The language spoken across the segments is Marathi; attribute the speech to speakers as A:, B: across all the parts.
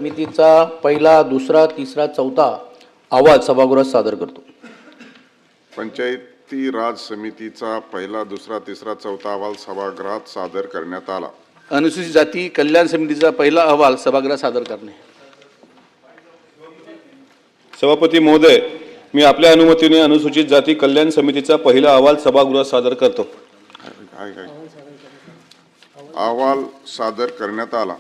A: समितीचा पहिला, दुसरा, तिसरा, चौथा अहवाल सभागृहात सादर करतो।
B: पंचायती राज समितीचा पहिला, दुसरा, तिसरा, चौथा अहवाल सभागृहात सादर करण्यात आला।
A: अनुसूचित जाती कल्याण समितीचा पहिला अहवाल सभागृहात सादर करणे।
C: सभापती महोदय, मी आपल्या अनुमतीने अनुसूचित जाती कल्याण समितीचा पहिला अहवाल सभागृहात सादर करतो।
B: अहवाल सादर करण्यात आला।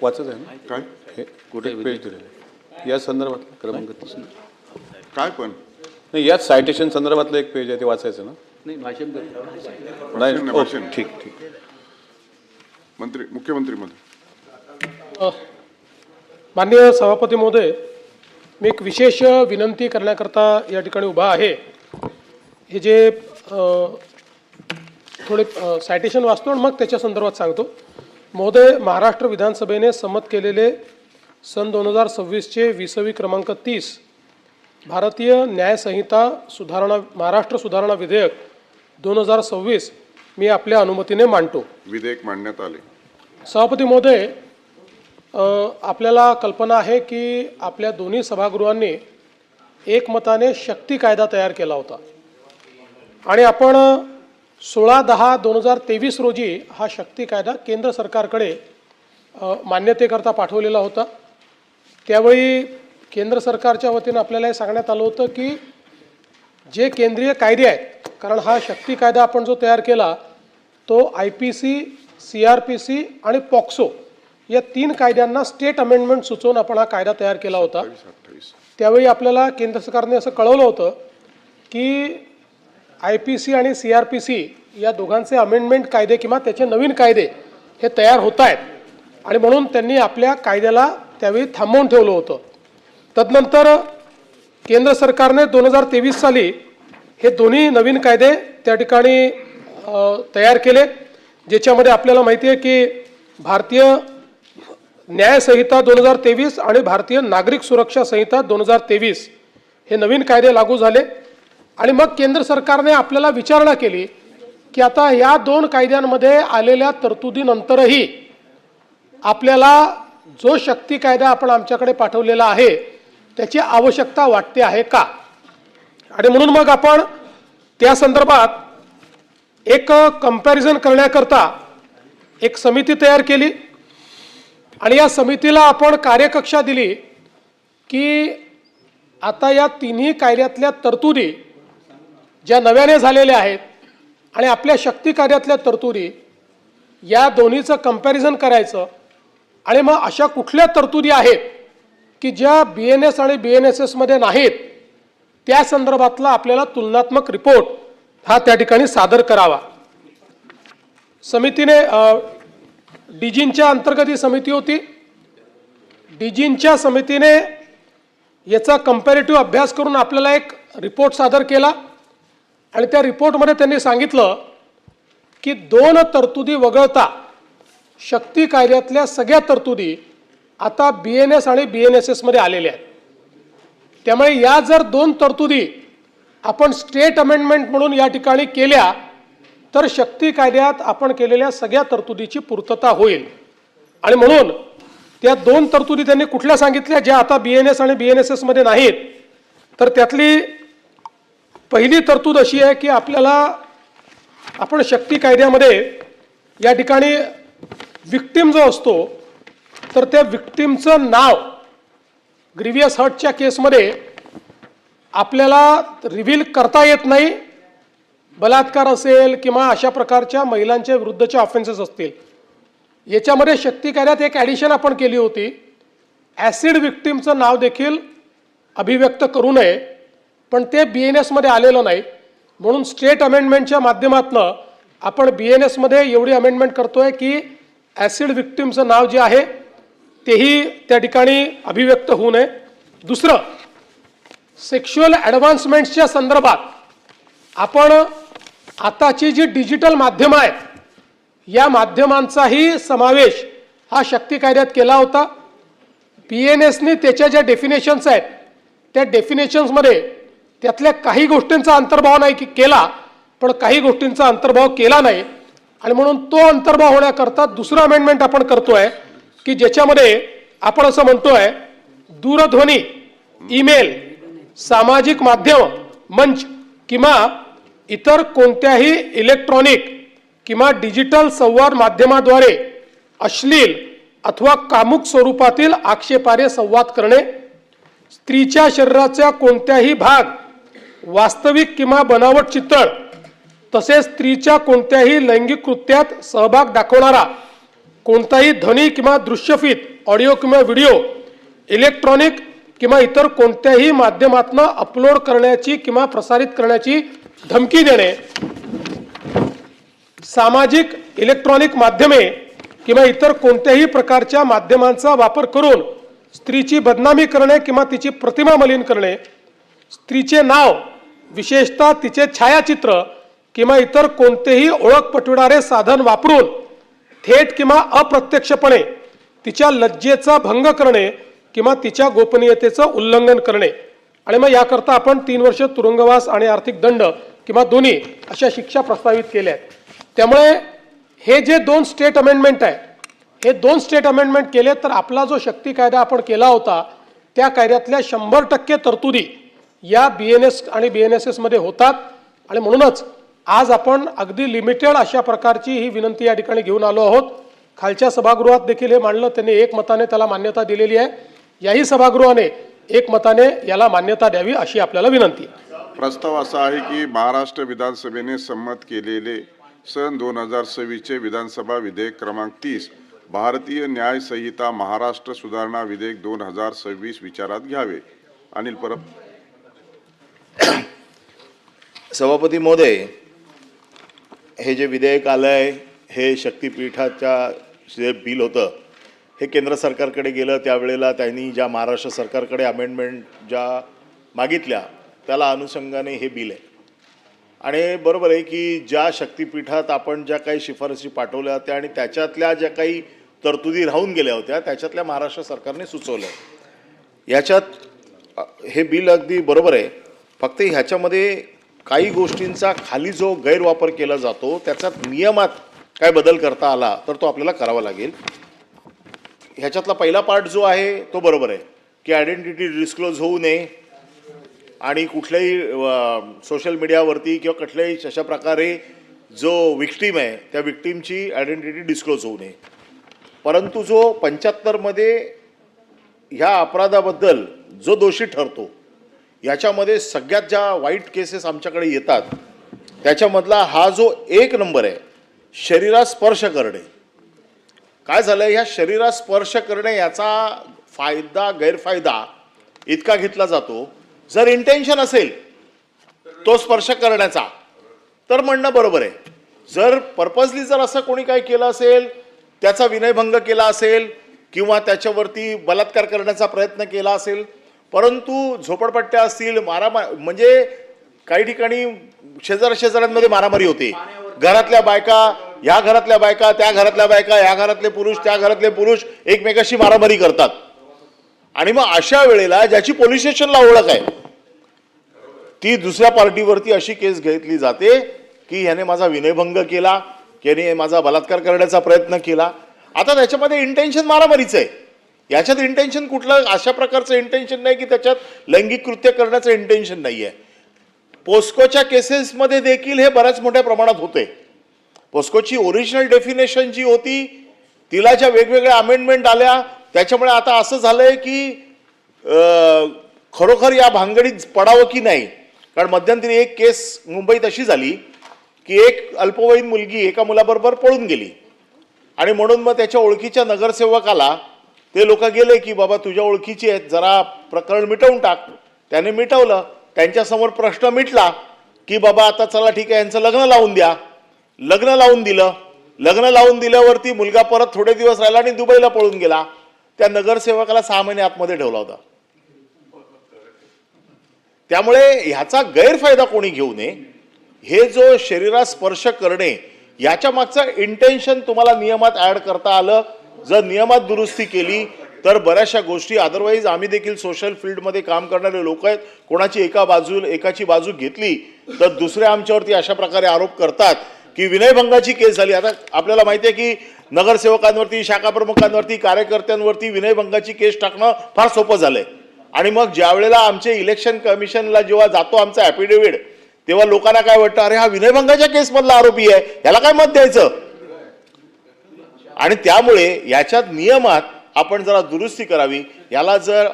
C: वाचत आहे ना
B: काय
C: हे कुठे पेज दिलेलं या संदर्भात
A: क्रमांक 30
B: काय पण
C: नाही, याच सायटेशन संदर्भातलं एक पेज आहे, ते वाचायचं ना?
A: नाही, भाषण
C: नाही,
B: भाषण।
C: ठीक ठीक।
B: मुख्यमंत्री महोदय।
D: माननीय सभापती महोदय, मी एक विशेष विनंती करण्याकरता या ठिकाणी उभा आहे। हे जे थोडे सायटेशन वाचतो आणि मग त्याच्या संदर्भात सांगतो। महोदय, महाराष्ट्र विधानसभेने संमत केलेले सन 2026चे 20वी क्रमांक 30 भारतीय न्याय संहिता सुधारणा महाराष्ट्र सुधारणा विधेयक 2026 मी आपल्या अनुमतीने मांडतो।
B: विधेयक मांडण्यात आले।
D: सभापती महोदय, आपल्याला कल्पना आहे की आपल्या दोन्ही सभागृहांनी एकमताने शक्ती कायदा तयार केला होता आणि आपण 16/10/2023 रोजी हा शक्ती कायदा केंद्र सरकारकडे मान्यतेकरता पाठवलेला होता। त्यावेळी केंद्र सरकारच्या वतीनं आपल्याला हे सांगण्यात आलं होतं की जे केंद्रीय कायदे आहेत, कारण हा शक्ती कायदा आपण जो तयार केला तो IPC, CRPC आणि पॉक्सो या 3 कायद्यांना स्टेट अमेंडमेंट सुचवून आपण हा कायदा तयार केला होता। त्यावेळी आपल्याला केंद्र सरकारने असं कळवलं होतं की IPC आणि CRPC या दोघांचे अमेंडमेंट कायदे किंवा त्याचे नवीन कायदे हे तयार होत आहेत आणि म्हणून त्यांनी आपल्या कायद्याला त्यावेळी थांबवून ठेवलं होतं। तदनंतर केंद्र सरकारने 2023 साली हे दोन्ही नवीन कायदे त्या ठिकाणी तयार केले, ज्याच्यामध्ये आपल्याला माहिती आहे की भारतीय न्याय संहिता 2023 आणि भारतीय नागरिक सुरक्षा संहिता 2023 हे नवीन कायदे लागू झाले। आणि मग केंद्र सरकारने आपल्याला विचारणा केली की आता या 2 कायद्यांमध्ये आलेल्या तरतुदीनंतरही आपल्याला जो शक्ती कायदा आपण आमच्याकडे पाठवलेला आहे त्याची आवश्यकता वाटते आहे का। आणि म्हणून मग आपण त्या संदर्भात एक कंपॅरिझन करण्याकरता एक समिती तयार केली आणि या समितीला आपण कार्यकक्षा दिली की आता या तिन्ही कायद्यातल्या तरतुदी ज्या नव्याने झालेल्या आहेत आणि आपल्या शक्ती कायद्यातल्या तरतुदी या दोन्हीचं कंपॅरिझन करायचं आणि मग अशा कुठल्या तरतुदी आहेत की ज्या BNS आणि BNSS मध्ये नाहीत त्या संदर्भातला आपल्याला तुलनात्मक रिपोर्ट हा त्या ठिकाणी सादर करावा। समितीने DGच्या अंतर्गत ही समिती होती। DGच्या समितीने याचा कंपॅरेटिव्ह अभ्यास करून आपल्याला एक रिपोर्ट सादर केला आणि त्या रिपोर्टमध्ये त्यांनी सांगितलं की 2 तरतुदी वगळता शक्ती कायद्यातल्या सगळ्या तरतुदी आता BNS आणि BNSS मध्ये आलेल्या आहेत। त्यामुळे या जर 2 तरतुदी आपण स्टेट अमेंडमेंट म्हणून या ठिकाणी केल्या तर शक्ती कायद्यात आपण केलेल्या सगळ्या तरतुदीची पूर्तता होईल। आणि म्हणून त्या 2 तरतुदी त्यांनी कुठल्या सांगितल्या ज्या आता BNS आणि BNSS मध्ये नाहीत, तर त्यातली पहिली तरतूद अशी आहे की आपण शक्ती कायद्यामध्ये या ठिकाणी विक्टिम जो असतो तर त्या विक्टिमचं नाव ग्रीवियस हर्टच्या केसमध्ये आपल्याला रिव्हील करता येत नाही। बलात्कार असेल किंवा अशा प्रकारच्या महिलांच्या विरुद्धच्या ऑफेन्सेस असतील, याच्यामध्ये शक्ती कायद्यात एक ॲडिशन आपण केली होती, ॲसिड विक्टिमचं नाव देखील अभिव्यक्त करू नये, पण ते BNS मध्ये आलेलं नाही। म्हणून स्टेट अमेंडमेंटच्या माध्यमातून आपण BNS मध्ये एवढी अमेंडमेंट करतोय की ॲसिड विक्टिमचं नाव जे आहे तेही त्या ठिकाणी अभिव्यक्त होऊ नये। दुसरं, सेक्शुअल ॲडव्हान्समेंट्सच्या संदर्भात आपण आताची जी डिजिटल माध्यमं आहेत या माध्यमांचाही समावेश हा शक्ती कायद्यात केला होता। BNSने त्याच्या ज्या डेफिनेशन्स आहेत त्या डेफिनेशन्समध्ये त्यातल्या काही गोष्टींचा अंतर्भाव नाही केला, पण काही गोष्टींचा अंतर्भाव केला नाही आणि म्हणून तो अंतर्भाव होण्याकरता दुसरं अमेंडमेंट आपण करतोय की ज्याच्यामध्ये आपण असं म्हणतोय दूरध्वनी, ईमेल, सामाजिक माध्यम, मंच किंवा इतर कोणत्याही इलेक्ट्रॉनिक किंवा डिजिटल संवाद माध्यमाद्वारे अश्लील अथवा कामुक स्वरूपातील आक्षेपार्ह संवाद करणे, स्त्रीच्या शरीराचा कोणत्याही भाग वास्तविक किंवा बनावट चित्रण, तसेच स्त्रीच्या कोणत्याही लैंगिक कृत्यात सहभाग दाखवणारा कोणताही ध्वनी किंवा दृश्यफीत, ऑडिओ किंवा व्हिडिओ इलेक्ट्रॉनिक किंवा इतर कोणत्याही माध्यमातून अपलोड करण्याची किंवा प्रसारित करण्याची धमकी देणे, सामाजिक इलेक्ट्रॉनिक माध्यमे किंवा इतर कोणत्याही प्रकारच्या माध्यमांचा वापर करून स्त्रीची बदनामी करणे किंवा तिची प्रतिमा मलिन करणे, स्त्रीचे नाव विशेषतः तिचे छायाचित्र किंवा इतर कोणतेही ओळख पटविणारे साधन वापरून थेट किंवा अप्रत्यक्षपणे तिच्या लज्जेचा भंग करणे किंवा तिच्या गोपनीयतेचं उल्लंघन करणे. आणि मग याकरता आपण 3 वर्ष तुरुंगवास आणि आर्थिक दंड किंवा दोन्ही अशा शिक्षा प्रस्तावित केल्या आहेत. त्यामुळे हे जे 2 स्टेट अमेंडमेंट आहे, हे 2 स्टेट अमेंडमेंट केले तर आपला जो शक्ती कायदा आपण केला होता त्या कायद्यातल्या 100% तरतुदी या BNS आणि BNSS मध्ये होतात. आणि म्हणूनच आज आपण अगदी लिमिटेड अशा प्रकारची ही विनंती या ठिकाणी घेऊन आलो आहोत. खालच्या सभागृहात देखील हे मांडलं, त्यांनी एकमताने त्याला मान्यता दिलेली आहे. याही सभागृहाने एकमताने याला मान्यता द्यावी अशी आपल्याला विनंती आहे.
B: प्रस्ताव असा आहे की महाराष्ट्र विधानसभेने संमत केलेले सन 2026 विधानसभा विधेयक क्रमांक 30 भारतीय न्याय संहिता महाराष्ट्र सुधारणा विधेयक 2026 विचारात घ्यावे. अनिल परब.
E: सभापती महोदय, हे जे विधेयक आलंय हे शक्तीपीठाच्या जे बिल होतं हे केंद्र सरकारकडे गेलं. त्यावेळेला त्यांनी ज्या महाराष्ट्र सरकारकडे अमेंडमेंट ज्या मागितल्या त्याला अनुषंगाने हे बिल आहे. आणि बरोबर आहे की ज्या शक्तीपीठात आपण ज्या काही शिफारसी पाठवल्या होत्या आणि त्याच्यातल्या ज्या काही तरतुदी राहून गेल्या होत्या त्याच्यातल्या महाराष्ट्र सरकारने सुचवल्या. याच्यात हे बिल अगदी बरोबर आहे, फक्त ह्याच्यामध्ये काही गोष्टींचा खाली जो गैरवापर केला जातो त्याच्यात नियमात काय बदल करता आला तर तो आपल्याला करावा लागेल. ह्याच्यातला पहिला पार्ट जो आहे तो बरोबर आहे की आयडेंटिटी डिस्क्लोज होऊ नये आणि कुठल्याही सोशल मीडियावरती किंवा कुठल्याही अशा प्रकारे जो विक्टीम आहे त्या विक्टीमची आयडेंटिटी डिस्क्लोज होऊ नये. परंतु जो 75मध्ये ह्या अपराधाबद्दल जो दोषी ठरतो याच्यामध्ये सगळ्यात ज्या वाईट केसेस आमच्याकडे येतात त्याच्यामधला हा जो 1 नंबर आहे शरीरास स्पर्श करणे. काय झालं, ह्या शरीरास स्पर्श करणे याचा फायदा गैरफायदा इतका घेतला जातो, जर इंटेन्शन असेल तो स्पर्श करण्याचा तर म्हणणं बरोबर आहे. जर पर्पजली जर असं कोणी काय केलं असेल, त्याचा विनयभंग केला असेल किंवा त्याच्यावरती बलात्कार करण्याचा प्रयत्न केला असेल, परंतु झोपडपट्ट्या असतील, म्हणजे काही ठिकाणी शेजाऱ्यांमध्ये मारामारी होते, घरातल्या बायका ह्या घरातल्या बायका त्या घरातल्या बायका, या घरातले पुरुष त्या घरातले पुरुष एकमेकाशी मारामारी करतात. आणि मग अशा वेळेला ज्याची पोलीस स्टेशनला ओळख आहे ती दुसऱ्या पार्टीवरती अशी केस घेतली जाते की ह्याने माझा विनयभंग केला, याने माझा बलात्कार करण्याचा प्रयत्न केला. आता त्याच्यामध्ये इंटेन्शन मारामारीचं आहे, याच्यात इंटेन्शन कुठलं अशा प्रकारचं इंटेन्शन नाही की त्याच्यात लैंगिक कृत्य करण्याचं इंटेन्शन नाही आहे. पोस्कोच्या केसेसमध्ये देखील हे बऱ्याच मोठ्या प्रमाणात होते. पोस्कोची ओरिजिनल डेफिनेशन जी होती तिला ज्या वेगवेगळ्या अमेंडमेंट आल्या त्याच्यामुळे आता असं झालंय की खरोखर या भानगडीत पडावं की नाही. कारण मध्यंतरी एक केस मुंबईत अशी झाली की एक अल्पवयीन मुलगी एका मुलाबरोबर पळून गेली आणि म्हणून मग त्याच्या ओळखीच्या नगरसेवकाला ते लोक गेले की बाबा तुझ्या ओळखीची आहेत, जरा प्रकरण मिटवून टाक. त्याने मिटवलं, त्यांच्यासमोर प्रश्न मिटला की बाबा आता चला ठीक आहे यांचं लग्न लावून द्या. लग्न लावून दिलं. लग्न लावून दिल्यावरती मुलगा परत थोडे दिवस राहिला आणि दुबईला पळून गेला. त्या नगरसेवकाला 6 महिने आतमध्ये ठेवला होता. त्यामुळे ह्याचा गैरफायदा कोणी घेऊ नये. हे जो शरीरास स्पर्श करणे याच्या मागचं इंटेन्शन तुम्हाला नियमात ऍड करता आलं. जर नियमात दुरुस्ती केली तर बऱ्याचशा गोष्टी, अदरवाईज आम्ही देखील सोशल फील्डमध्ये काम करणारे लोक आहेत, कोणाची एकाची बाजू घेतली तर दुसरे आमच्यावरती अशा प्रकारे आरोप करतात की विनयभंगाची केस झाली. आता आपल्याला माहिती आहे की नगरसेवकांवरती, शाखा प्रमुखांवरती, कार्यकर्त्यांवरती विनयभंगाची केस टाकणं फार सोपं झालंय. आणि मग ज्या वेळेला आमचे इलेक्शन कमिशनला जेव्हा जातो आमचा ॲफिडेव्हिट, तेव्हा लोकांना काय वाटतं, अरे हा विनयभंगाच्या केसमधला आरोपी आहे, ह्याला काय मत द्यायचं. आणि त्यामुळे याच्यात नियमात आपण जरा दुरुस्ती करावी. याला जर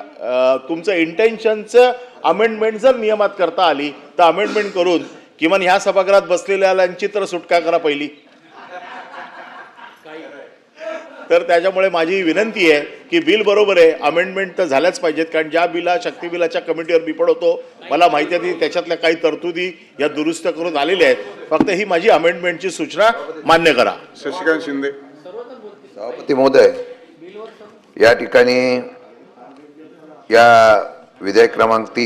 E: तुमचं इंटेन्शनचं अमेंडमेंट जर नियमात करता आली तर अमेंडमेंट करून किमान ह्या सभागृहात बसलेल्यांची तर सुटका करा पहिली. तर त्याच्यामुळे माझी विनंती आहे की बिल बरोबर आहे, अमेंडमेंट तर झाल्याच पाहिजेत. कारण ज्या बिला शक्ती बिलाच्या कमिटीवर मी पण होतो, मला माहिती आहे की त्याच्यातल्या काही तरतुदी या दुरुस्त करून आलेल्या आहेत. फक्त ही माझी अमेंडमेंटची सूचना मान्य करा.
B: शशिकांत शिंदे.
F: सभापती महोदय, या ठिकाणी या विधेयक क्रमांक 30